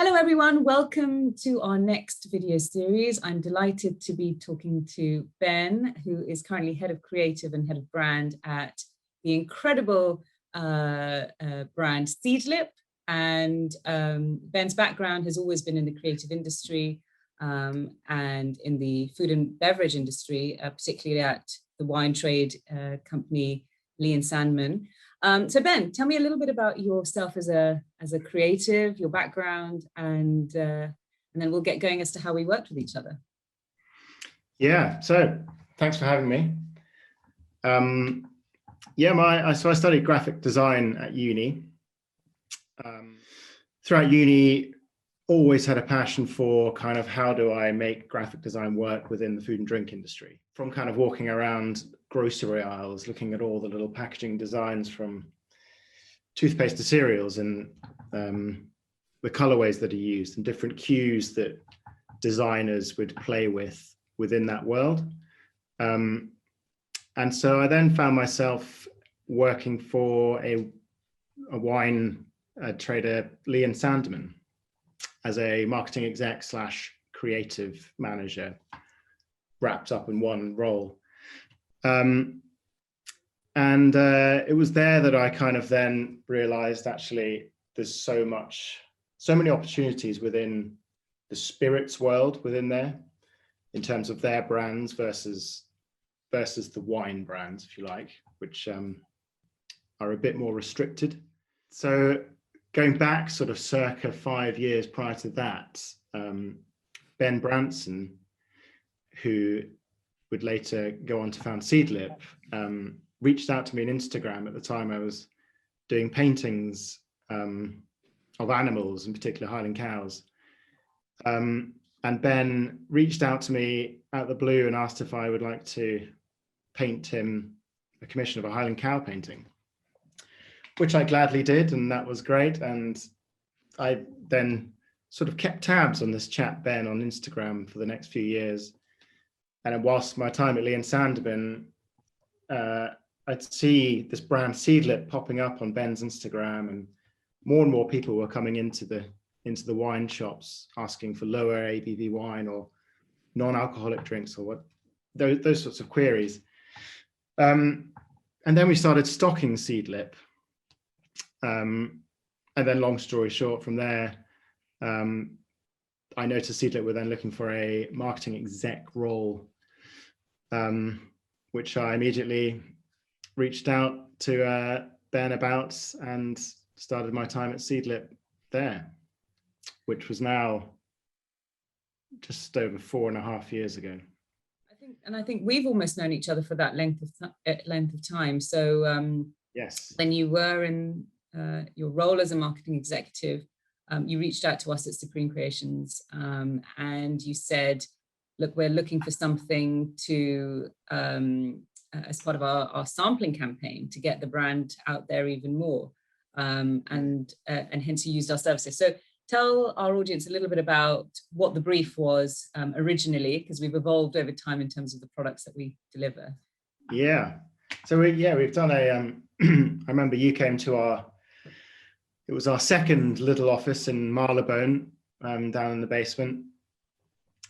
Hello everyone, welcome to our next video series. I'm delighted to be talking to Ben, who is currently Head of Creative and Head of Brand at the incredible brand Seedlip. And Ben's background has always been in the creative industry and in the food and beverage industry, particularly at the wine trade company Lee and Sandman. So Ben, tell me a little bit about yourself as a creative, your background, and then we'll get going as to how we worked with each other. Yeah, so thanks for having me. So I studied graphic design at uni. Throughout uni, always had a passion for kind of how do I make graphic design work within the food and drink industry. From kind of walking around grocery aisles, looking at all the little packaging designs from toothpaste to cereals and the colorways that are used and different cues that designers would play with within that world. And so I then found myself working for a wine trader, Lee and Sandman, as a marketing exec / creative manager, wrapped up in one role. And it was there that I kind of then realized actually there's so many opportunities within the spirits world within there in terms of their brands versus the wine brands, if you like, which are a bit more restricted. So going back sort of circa 5 years prior to that, Ben Branson, who would later go on to found Seedlip, reached out to me on Instagram. At the time I was doing paintings of animals, in particular Highland cows. And Ben reached out to me out of the blue and asked if I would like to paint him a commission of a Highland cow painting, which I gladly did, and that was great. And I then sort of kept tabs on this chap, Ben, on Instagram for the next few years. And whilst my time at Lee and Sandman, I'd see this brand Seedlip popping up on Ben's Instagram, and more people were coming into the wine shops asking for lower ABV wine or non-alcoholic drinks or what those sorts of queries. And then we started stocking Seedlip. And then long story short, from there, I noticed Seedlip were then looking for a marketing exec role, which I immediately reached out to Ben about and started my time at Seedlip there, which was now just over 4.5 years ago. I think we've almost known each other for that length of time. So yes, when you were in your role as a marketing executive, you reached out to us at Supreme Creations and you said, look, we're looking for something to, as part of our sampling campaign, to get the brand out there even more. And hence you used our services. So tell our audience a little bit about what the brief was originally, because we've evolved over time in terms of the products that we deliver. Yeah. So we've done a, I remember you came to it was our second little office in Marylebone, down in the basement,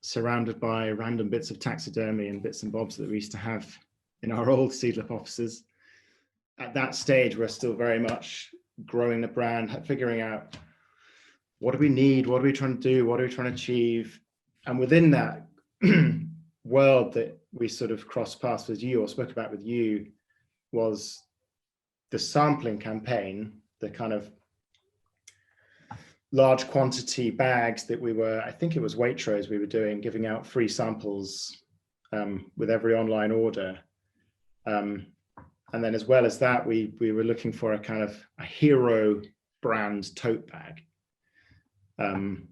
surrounded by random bits of taxidermy and bits and bobs that we used to have in our old Seedlip offices. At that stage, we're still very much growing the brand, figuring out what do we need, what are we trying to do, what are we trying to achieve. And within that world that we sort of crossed paths with you or spoke about with you was the sampling campaign, the kind of large quantity bags that I think it was Waitrose we were doing, giving out free samples with every online order. And then as well as that, we were looking for a kind of a hero brand tote bag. And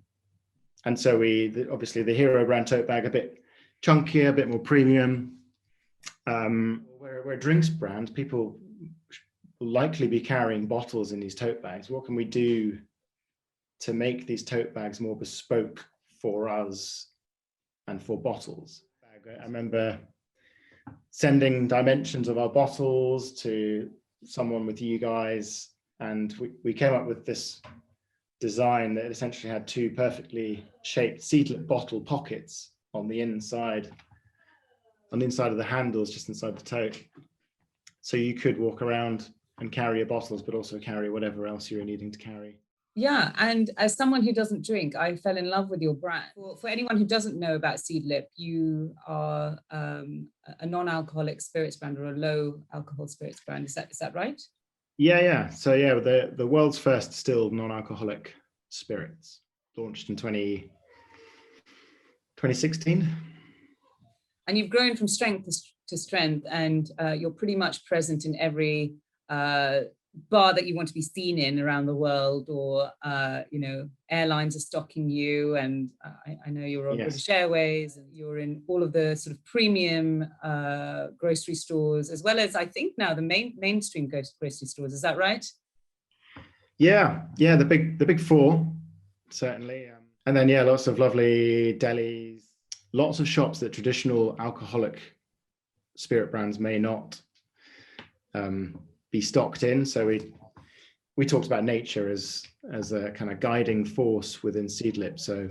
so obviously the hero brand tote bag, a bit chunkier, a bit more premium. We're a drinks brand, people will likely be carrying bottles in these tote bags. What can we do to make these tote bags more bespoke for us and for bottles? I remember sending dimensions of our bottles to someone with you guys, and we came up with this design that essentially had two perfectly shaped seedlip bottle pockets on the inside of the handles, just inside the tote. So you could walk around and carry your bottles, but also carry whatever else you were needing to carry. Yeah, and as someone who doesn't drink, I fell in love with your brand. For anyone who doesn't know about Seedlip, you are a non-alcoholic spirits brand, or a low alcohol spirits brand. Is that right? Yeah. So yeah, the world's first distilled non-alcoholic spirits, launched in 2016. And you've grown from strength to strength, and you're pretty much present in every bar that you want to be seen in around the world, or airlines are stocking you, and I know you're on British Airways, and you're in all of the sort of premium grocery stores, as well as I think now the mainstream grocery stores. Is that right? Yeah, the big four, certainly, and then lots of lovely delis, lots of shops that traditional alcoholic spirit brands may not be stocked in. So we talked about nature as a kind of guiding force within Seedlip. So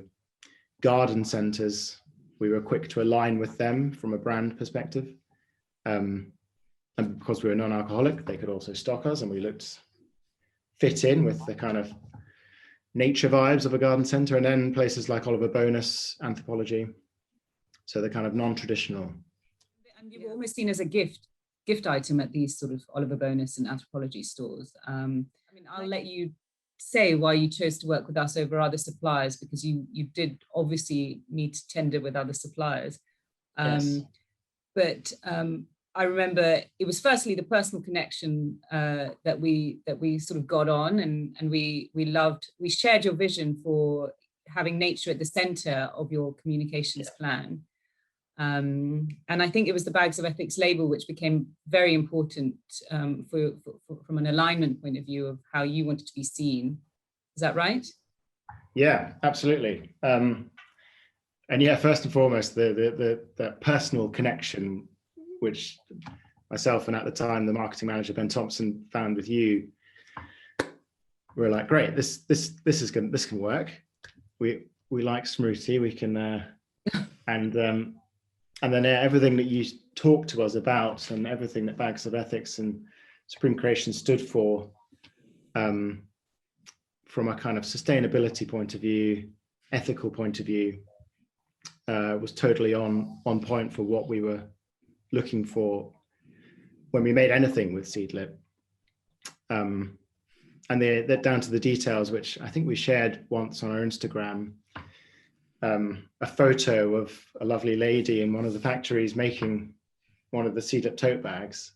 garden centers, we were quick to align with them from a brand perspective, and because we were non-alcoholic, they could also stock us, and we looked fit in with the kind of nature vibes of a garden center. And then places like Oliver Bonus, Anthropology, so the kind of non-traditional. And you were almost seen as a gift item at these sort of Oliver Bonus and Anthropology stores. I'll let you say why you chose to work with us over other suppliers, because you did obviously need to tender with other suppliers. But I remember it was firstly the personal connection that we sort of got on, and we shared your vision for having nature at the center of your communications plan. And I think it was the Bags of Ethics label which became very important from an alignment point of view of how you wanted to be seen. Is that right? Yeah, absolutely. And first and foremost, the personal connection, which myself and at the time the marketing manager Ben Thompson found with you, we were like, great, this can work. We like Smruti, we can and then everything that you talked to us about, and everything that Bags of Ethics and Supreme Creation stood for, from a kind of sustainability point of view, ethical point of view, was totally on point for what we were looking for when we made anything with Seedlip. And they're down to the details, which I think we shared once on our Instagram. A photo of a lovely lady in one of the factories making one of the Seedlip tote bags,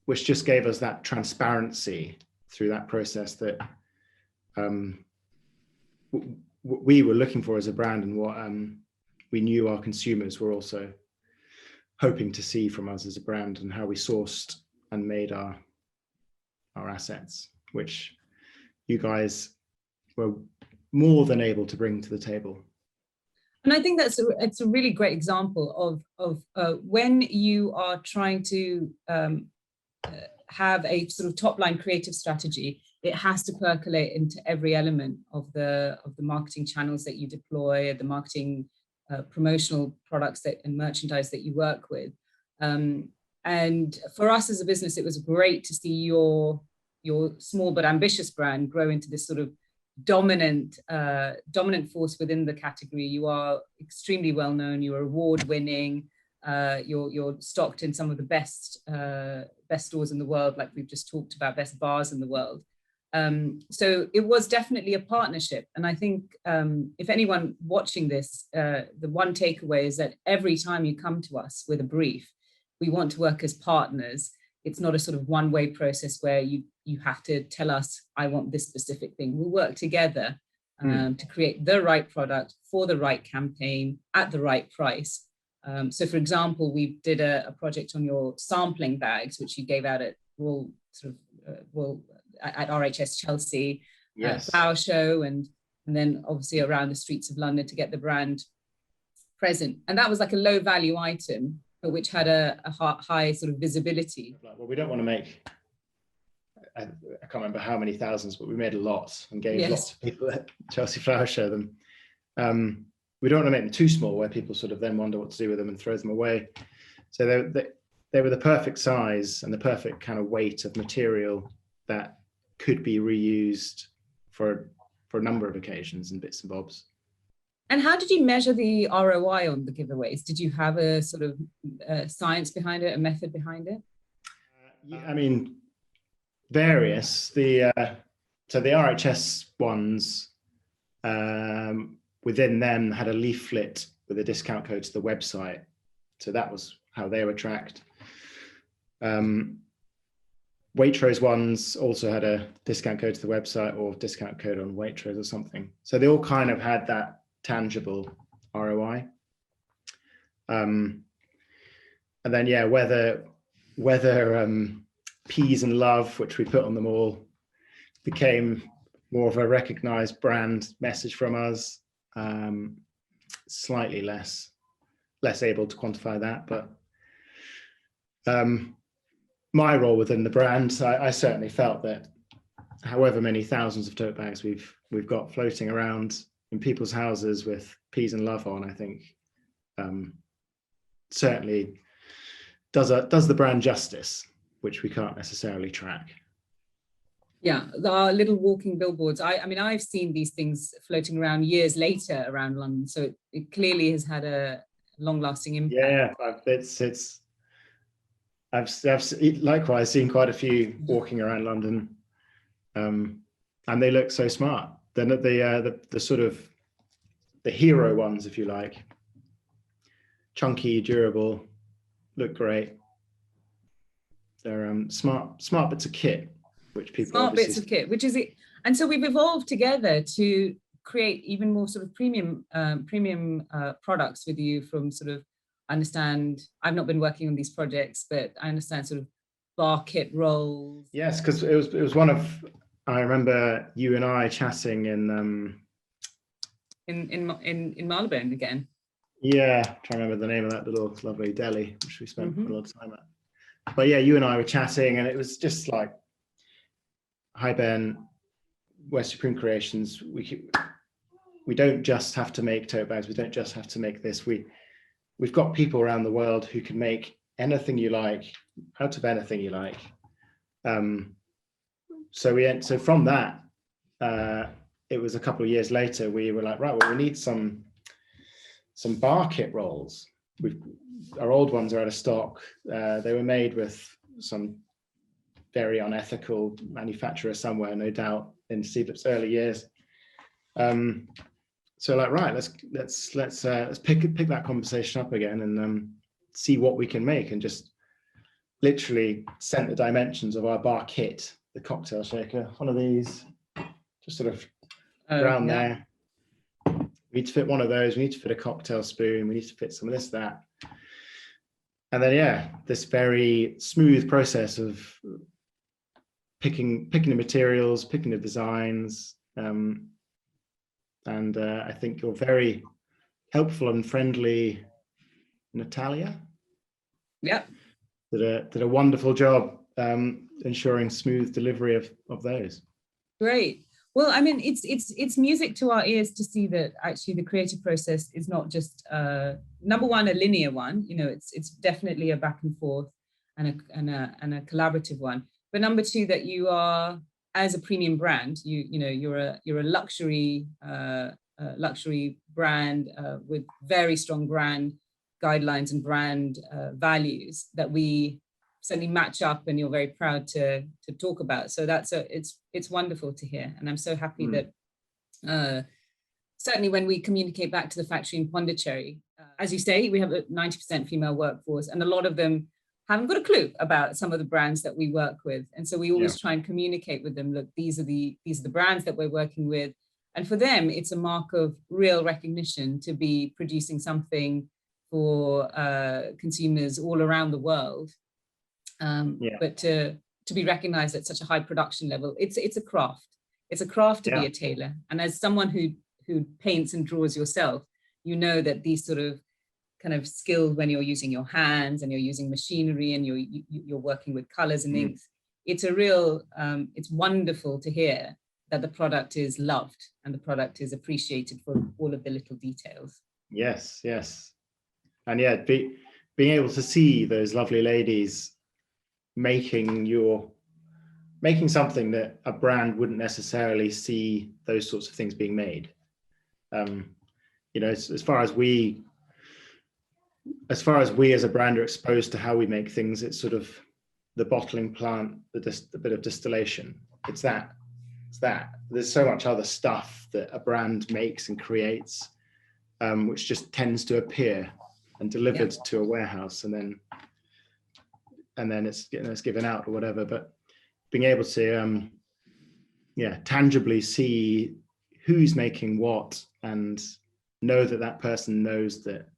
which just gave us that transparency through that process that we were looking for as a brand, and what we knew our consumers were also hoping to see from us as a brand, and how we sourced and made our assets, which you guys were more than able to bring to the table. And I think it's a really great example of when you are trying to have a sort of top line creative strategy, it has to percolate into every element of the marketing channels that you deploy, the marketing promotional products and merchandise that you work with. And for us as a business, it was great to see your small but ambitious brand grow into this sort of dominant force within the category. You are extremely well known. You are award winning. You're stocked in some of the best stores in the world, like we've just talked about, best bars in the world. So it was definitely a partnership. And I think if anyone watching this, the one takeaway is that every time you come to us with a brief, we want to work as partners. It's not a sort of one-way process where you have to tell us, I want this specific thing. We'll work together to create the right product for the right campaign at the right price. So for example, we did a project on your sampling bags, which you gave out at at RHS Chelsea, Flower Show, and then obviously around the streets of London to get the brand present. And that was like a low value item, but which had a high sort of visibility. Well, we don't want to make I can't remember how many thousands, but we made a lot and gave Yes. lots of people at Chelsea Flower Show them. We don't want to make them too small where people sort of then wonder what to do with them and throw them away. So they were the perfect size and the perfect kind of weight of material that could be reused for a number of occasions and bits and bobs. And how did you measure the ROI on the giveaways? Did you have a sort of science behind it, a method behind it? Yeah, I mean, various. So the RHS ones, within them had a leaflet with a discount code to the website. So that was how they were tracked. Waitrose ones also had a discount code to the website or discount code on Waitrose or something. So they all kind of had that tangible ROI. And then, yeah, whether Peas and Love, which we put on them all, became more of a recognized brand message from us. Slightly less able to quantify that, but my role within the brand, I certainly felt that however many thousands of tote bags we've got floating around in people's houses with Peas and Love on, I think certainly does the brand justice, which we can't necessarily track. Yeah, our little walking billboards. I mean, I've seen these things floating around years later around London, so it clearly has had a long-lasting impact. Yeah, I've likewise seen quite a few walking around London, and they look so smart. Then the sort of the hero ones, if you like, chunky, durable, look great. They're smart bits of kit, which people smart bits of kit, which is it. And so we've evolved together to create even more sort of premium products with you. From sort of, understand, I've not been working on these projects, but I understand sort of bar kit rolls. Yes, because it was one of, I remember you and I chatting in Marylebone again. Yeah, trying to remember the name of that little lovely deli, which we spent a lot of time at. But yeah, you and I were chatting, and it was just like, hi Ben, we're Supreme Creations. We don't just have to make tote bags. We don't just have to make this. We've got people around the world who can make anything you like, out of anything you like. So from that, it was a couple of years later, we were like, right, well, we need some bar kit rolls. Our old ones are out of stock. They were made with some very unethical manufacturer somewhere, no doubt, in Stevelip's early years. So like, right, let's pick that conversation up again and see what we can make, and just literally sent the dimensions of our bar kit, the cocktail shaker, one of these, just sort of around there. We need to fit one of those. We need to fit a cocktail spoon. We need to fit some of this, that. And then, yeah, this very smooth process of picking the materials, picking the designs. And I think you're very helpful and friendly, Natalia. Yeah. Did a wonderful job ensuring smooth delivery of those. Great. Well, I mean, it's music to our ears to see that actually the creative process is not just number one, a linear one. You know, it's definitely a back and forth and a collaborative one. But number two, that you are, as a premium brand, you're a luxury brand with very strong brand guidelines and brand values that we certainly match up, and you're very proud to talk about. So it's wonderful to hear, and I'm so happy that certainly when we communicate back to the factory in Pondicherry, as you say, we have a 90% female workforce, and a lot of them haven't got a clue about some of the brands that we work with, and so we always try and communicate with them. Look, these are the brands that we're working with, and for them, it's a mark of real recognition to be producing something for consumers all around the world. But to be recognized at such a high production level, it's a craft. It's a craft to be a tailor. And as someone who paints and draws yourself, you know that these sort of kind of skills, when you're using your hands and you're using machinery and you're working with colors and inks, it's a real, it's wonderful to hear that the product is loved and the product is appreciated for all of the little details. Yes, yes. And yeah, being able to see those lovely ladies making something that a brand wouldn't necessarily see those sorts of things being made. You know, as far as we as a brand are exposed to how we make things, it's sort of the bottling plant, the bit of distillation. It's that. There's so much other stuff that a brand makes and creates, which just tends to appear and delivered to a warehouse, and then it's given out or whatever. But being able to tangibly see who's making what and know that person knows that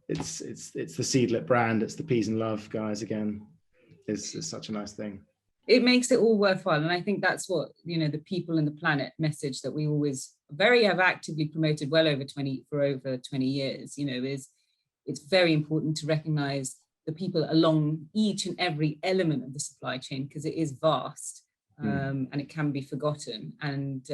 it's the Seedlip brand, it's the Peas and Love guys again, is such a nice thing. It makes it all worthwhile, and I think that's what, you know, the people and the planet message that we always have actively promoted for over 20 years, you know, is it's very important to recognize the people along each and every element of the supply chain, because it is vast, and it can be forgotten, and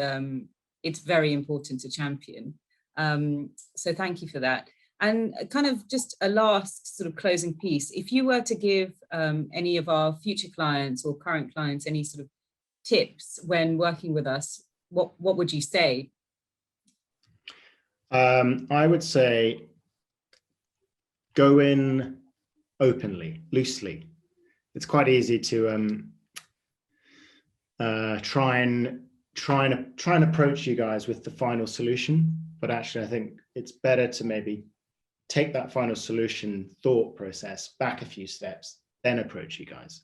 it's very important to champion. So thank you for that. And kind of just a last sort of closing piece, if you were to give any of our future clients or current clients any sort of tips when working with us, what would you say? I would say go in openly, loosely. It's quite easy to try and approach you guys with the final solution, but actually I think it's better to maybe take that final solution thought process back a few steps, then approach you guys,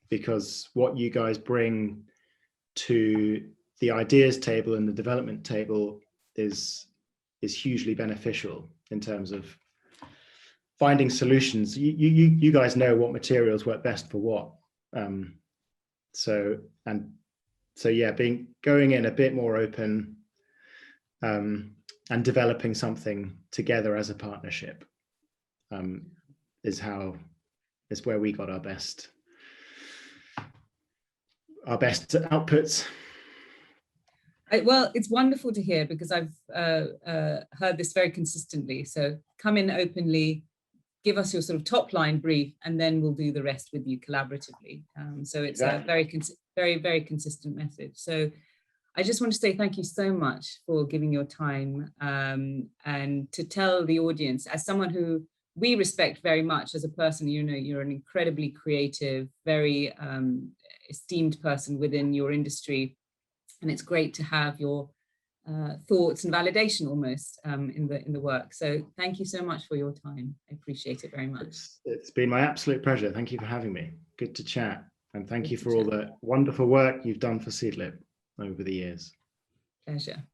because what you guys bring to the ideas table and the development table is hugely beneficial in terms of finding solutions. You guys know what materials work best for what, so yeah, going in a bit more open, and developing something together as a partnership, is where we got our best outputs. Well, it's wonderful to hear, because I've heard this very consistently. So come in openly, give us your sort of top line brief, and then we'll do the rest with you collaboratively. So it's exactly. A very consistent message. So I just want to say thank you so much for giving your time, and to tell the audience, as someone who we respect very much as a person, you know, you're an incredibly creative, very esteemed person within your industry. And it's great to have your thoughts and validation almost in the work. So thank you so much for your time. I appreciate it very much. It's been my absolute pleasure. Thank you for having me. Good to chat. And thank you for all the wonderful work you've done for Seedlip over the years. Pleasure.